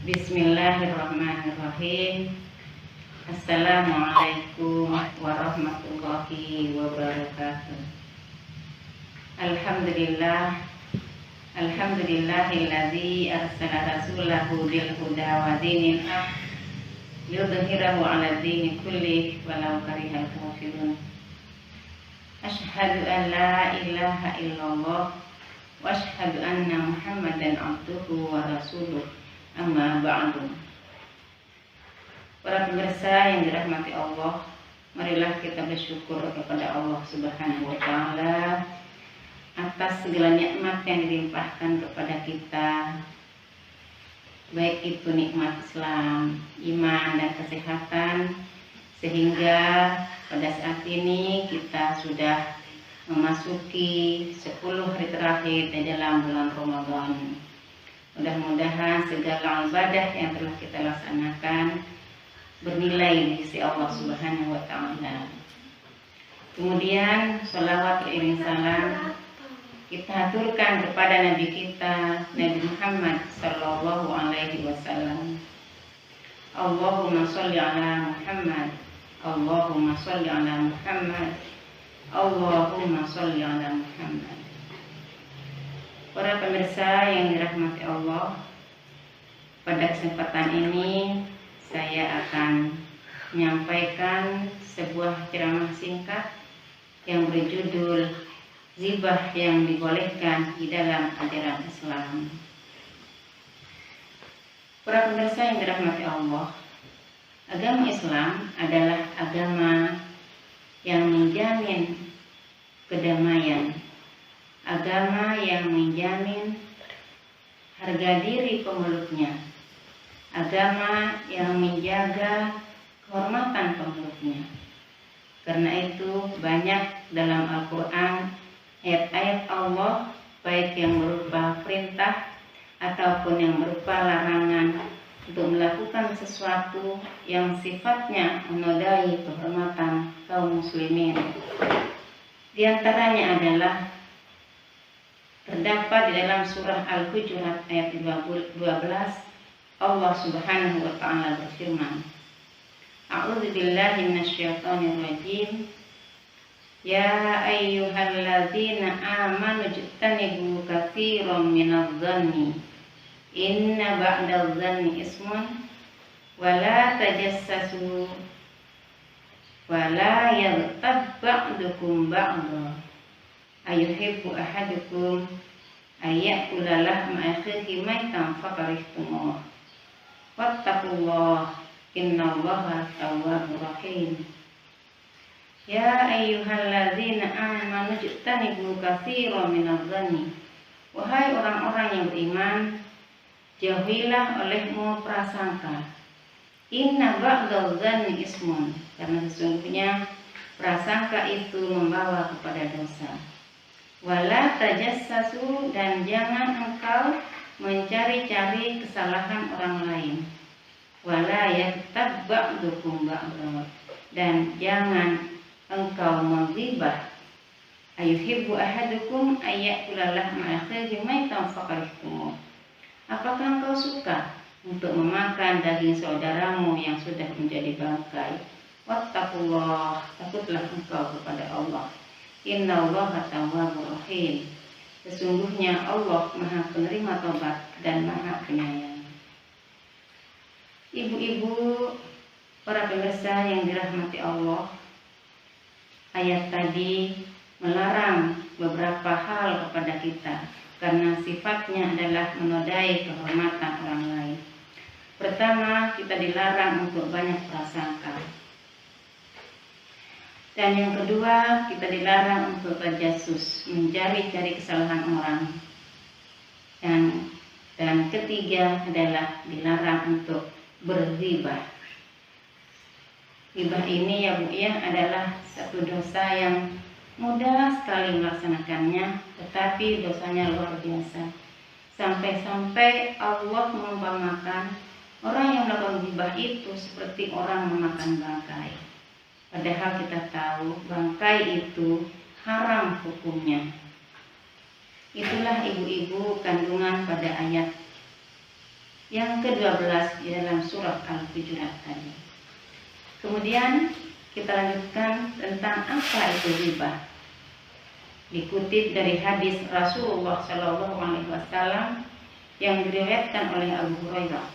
Bismillahirrahmanirrahim. Assalamualaikum warahmatullahi wabarakatuh. Alhamdulillahilladzi arsala rasulahu bil huda wa dinil haq yudhhirahu 'ala dini kulli walau karihal kafirun. Asyhadu an la ilaha illallah wa asyhadu anna Muhammadan abduhu wa rasuluh. Amma ba'du. Para pemirsa yang dirahmati Allah, marilah kita bersyukur kepada Allah Subhanahu wa taala atas segala nikmat yang dilimpahkan kepada kita, baik itu nikmat Islam, iman dan kesehatan, sehingga pada saat ini kita sudah memasuki 10 hari terakhir di dalam bulan Ramadan. Mudah-mudahan segala ibadah yang telah kita laksanakan bernilai di sisi Allah Subhanahu wa taala. Kemudian sholawat beriring salam kita haturkan kepada Nabi kita, Nabi Muhammad sallallahu alaihi wasallam. Allahumma sholli ala Muhammad, Allahumma sholli ala Muhammad, Allahumma sholli ala Muhammad. Para pemirsa yang dirahmati Allah, pada kesempatan ini saya akan menyampaikan sebuah ceramah singkat yang berjudul Ghibah yang dibolehkan di dalam ajaran Islam. Para pemirsa yang dirahmati Allah, agama Islam adalah agama yang menjamin kedamaian, agama yang menjamin harga diri pemeluknya, agama yang menjaga kehormatan pemeluknya. Karena itu banyak dalam Al-Quran ayat-ayat Allah, baik yang berupa perintah ataupun yang berupa larangan untuk melakukan sesuatu yang sifatnya menodai kehormatan kaum muslimin. Di antaranya adalah terdapat di dalam surah Al-Hujurat ayat 12, Allah Subhanahu wa taala berfirman, A'udzu billahi minasyaitonir rajim. Ya ayyuhalladzina amanu ijtanibu katsiran minadh-dhanni inna ba'dadh-dhanni ismun wa la tajassasu wa la yaghtab ba'dukum ba'dha ayuhibbu ahadukum ayyakula lahma akhihi maitan fakarihtumuh wattaqullah innallaha tawwabur rahim. Ya ayyuhalladzina amanu ijtanibu katsiran minadh-dhanni. Wahai orang-orang yang beriman, jauhilah olehmu prasangka. Inna ba'dadh-dhanni ismun, karena sesungguhnya prasangka itu membawa kepada dosa. Wala tajassasu, dan jangan engkau mencari-cari kesalahan orang lain. Wala yaghtab ba'dukum ba'dha, dan jangan engkau menghibah. Ayuhibbu ahadukum ayyakula lahma akhihi maitan fakarihtumuh. Apakah engkau suka untuk memakan daging saudaramu yang sudah menjadi bangkai? Wattaqullah, takutlah engkau kepada Allah. Innallaha tawwabur rahim. Sesungguhnya Allah Maha penerima tobat dan Maha penyayang. Ibu-ibu, para pemirsa yang dirahmati Allah, ayat tadi melarang beberapa hal kepada kita karena sifatnya adalah menodai kehormatan orang lain. Pertama, kita dilarang untuk banyak prasangka. Dan yang kedua, kita dilarang untuk tajasus, mencari-cari kesalahan orang. Dan ketiga adalah dilarang untuk berghibah. Ghibah ini ya Bu ya adalah satu dosa yang mudah sekali melaksanakannya, tetapi dosanya luar biasa. Sampai-sampai Allah mengumpamakan orang yang melakukan ghibah itu seperti orang memakan bangkai. Padahal kita tahu bangkai itu haram hukumnya. Itulah ibu-ibu kandungan pada ayat yang ke-12 di dalam surat Al-Hujurat tadi. Kemudian kita lanjutkan tentang apa itu ghibah. Dikutip dari hadis Rasulullah SAW yang diriwayatkan oleh Abu Hurairah.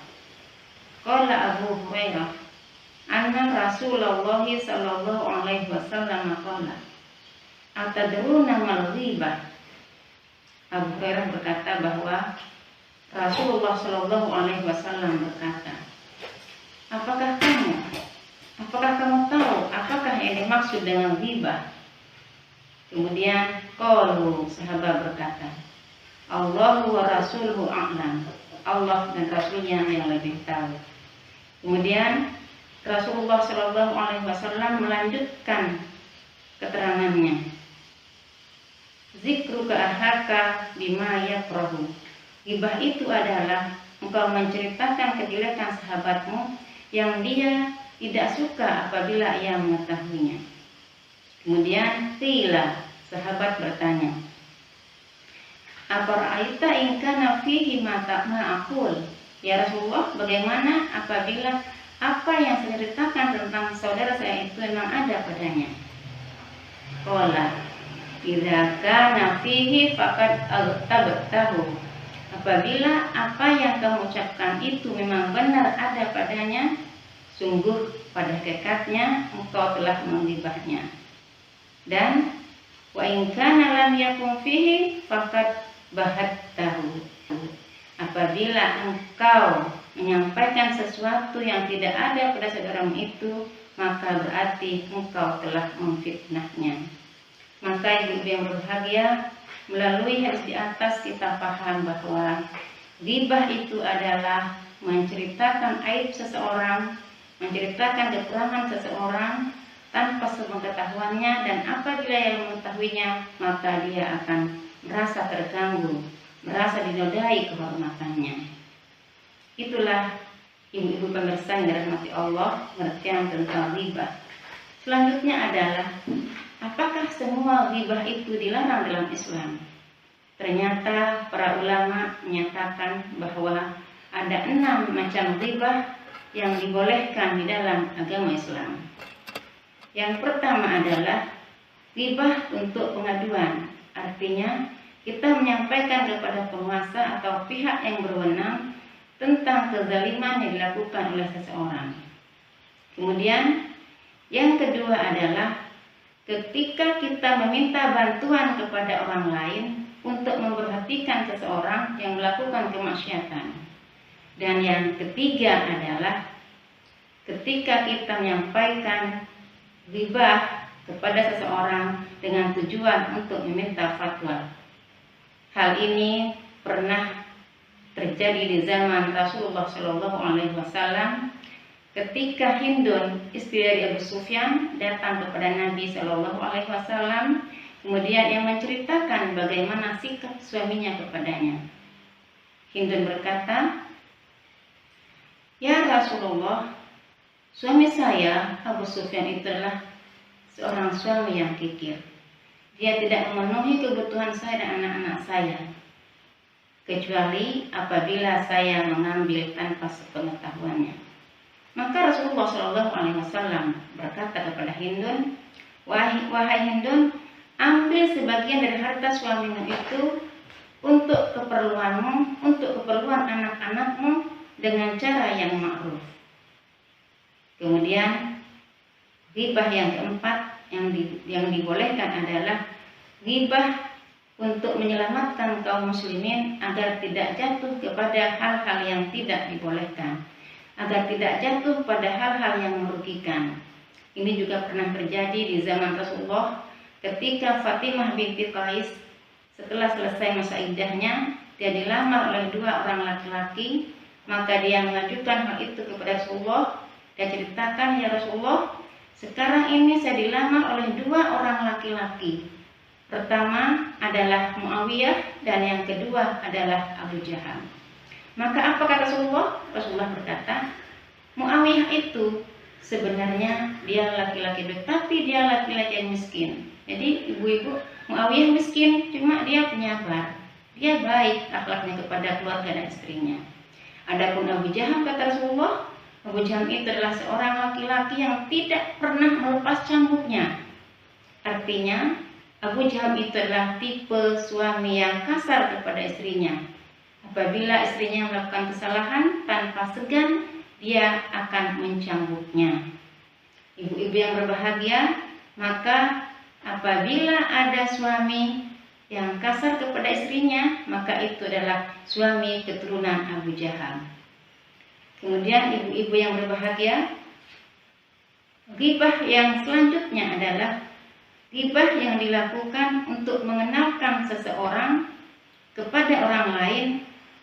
Qala Abu Hurairah, anna Rasulullah SAW qala, atadruna mal ghibah. Abu Hurairah berkata bahwa Rasulullah SAW berkata, apakah kamu tahu apakah yang dimaksud dengan ghibah? Kemudian qalu, sahabat berkata, Allahu wa rasuluhu a'lam. Allah dan Rasulnya yang lebih tahu. Kemudian Rasulullah SAW melanjutkan keterangannya. Zikru ka'ahaka bima yakrahu. Ghibah itu adalah engkau menceritakan kejelekan sahabatmu yang dia tidak suka apabila ia mengetahuinya. Kemudian qila, sahabat bertanya, Afara'aita in kana fihi ma aqul? Ya Rasulullah, bagaimana apabila apa yang saya ceritakan tentang saudara saya itu memang ada padanya? Qala, idza kana fihi faqad agtabtahu. Apabila apa yang kamu ucapkan itu memang benar ada padanya, sungguh pada hakikatnya engkau telah menggibahnya. Dan wa in kana lam yakun fihi faqad bahattahu. Apabila engkau menyampaikan sesuatu yang tidak ada pada saudaramu itu, maka berarti engkau telah memfitnahnya. Maka ibu yang berbahagia, melalui hadis di atas kita paham bahwa ghibah itu adalah menceritakan aib seseorang, menceritakan kekurangan seseorang tanpa sepengetahuannya, dan apabila yang mengetahuinya maka dia akan merasa terganggu, merasa dinodai kehormatannya. Itulah ibu-ibu pemirsa yang dirahmati Allah, pengertian tentang ghibah. Selanjutnya adalah, apakah semua ghibah itu dilarang dalam Islam? Ternyata para ulama menyatakan bahwa ada 6 macam ghibah yang dibolehkan di dalam agama Islam. Yang pertama adalah ghibah untuk pengaduan. Artinya kita menyampaikan kepada penguasa atau pihak yang berwenang tentang kezaliman yang dilakukan oleh seseorang. Kemudian yang kedua adalah ketika kita meminta bantuan kepada orang lain untuk memperhatikan seseorang yang melakukan kemaksiatan. Dan yang ketiga adalah ketika kita menyampaikan ghibah kepada seseorang dengan tujuan untuk meminta fatwa. Hal ini pernah terjadi di zaman Rasulullah SAW ketika Hindun, istri dari Abu Sufyan, datang kepada Nabi SAW, kemudian yang menceritakan bagaimana sikap suaminya kepadanya. Hindun berkata, ya Rasulullah, suami saya Abu Sufyan itu adalah seorang suami yang kikir. Dia tidak memenuhi kebutuhan saya dan anak-anak saya, kecuali apabila saya mengambil tanpa sepengetahuannya. Maka Rasulullah SAW berkata kepada Hindun, wahai Hindun, ambil sebagian dari harta suamimu itu untuk keperluanmu, untuk keperluan anak-anakmu dengan cara yang ma'ruf. Kemudian ghibah yang keempat yang dibolehkan adalah ghibah untuk menyelamatkan kaum muslimin agar tidak jatuh kepada hal-hal yang tidak dibolehkan, agar tidak jatuh pada hal-hal yang merugikan. Ini juga pernah terjadi di zaman Rasulullah ketika Fatimah binti Qais setelah selesai masa iddahnya, dia dilamar oleh 2 orang laki-laki, maka dia mengajukan hal itu kepada Rasulullah. Dia ceritakan, ya Rasulullah, sekarang ini saya dilamar oleh 2 orang laki-laki. Pertama adalah Muawiyah dan yang kedua adalah Abu Jahal. Maka apa kata Rasulullah? Rasulullah berkata, Muawiyah itu sebenarnya dia laki-laki baik, tapi dia laki-laki yang miskin. Jadi ibu-ibu, Muawiyah miskin, cuma dia penyabar, dia baik akhlaknya kepada keluarga dan istrinya. Adapun Abu Jaham, kata Rasulullah, Abu Jaham itu adalah seorang laki-laki yang tidak pernah melepas cambuknya. Artinya, Abu Jaham itu adalah tipe suami yang kasar kepada istrinya. Apabila istrinya melakukan kesalahan, tanpa segan dia akan mencambuknya. Ibu-ibu yang berbahagia, maka apabila ada suami yang kasar kepada istrinya, maka itu adalah suami keturunan Abu Jaham. Kemudian ibu-ibu yang berbahagia, ghibah yang selanjutnya adalah ghibah yang dilakukan untuk mengenalkan seseorang kepada orang lain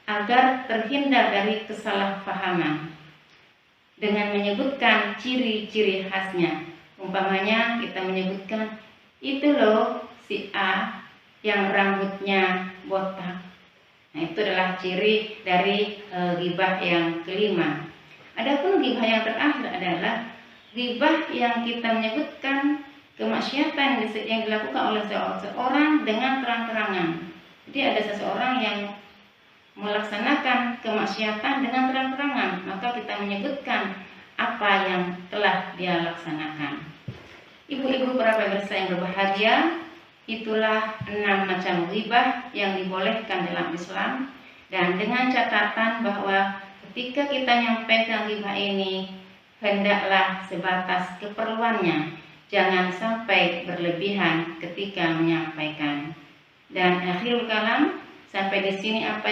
agar terhindar dari kesalahpahaman dengan menyebutkan ciri-ciri khasnya. Umpamanya kita menyebutkan, itu loh si A yang rambutnya botak. Nah, itu adalah ciri dari ghibah yang kelima. Adapun ghibah yang terakhir adalah ghibah yang kita menyebutkan kemaksiatan yang dilakukan oleh seseorang dengan terang-terangan. Jadi ada seseorang yang melaksanakan kemaksiatan dengan terang-terangan, maka kita menyebutkan apa yang telah dia laksanakan. Ibu-ibu para pemirsa yang berbahagia, itulah 6 macam ghibah yang dibolehkan dalam Islam, dan dengan catatan bahwa ketika kita menyampaikan ghibah ini hendaklah sebatas keperluannya, jangan sampai berlebihan ketika menyampaikan. Dan akhirul kalam, sampai di sini apa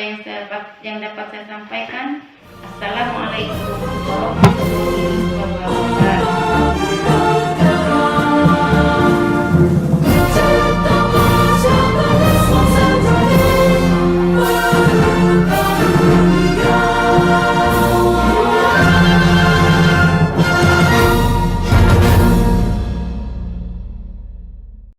yang dapat saya sampaikan. Assalamualaikum warahmatullahi wabarakatuh.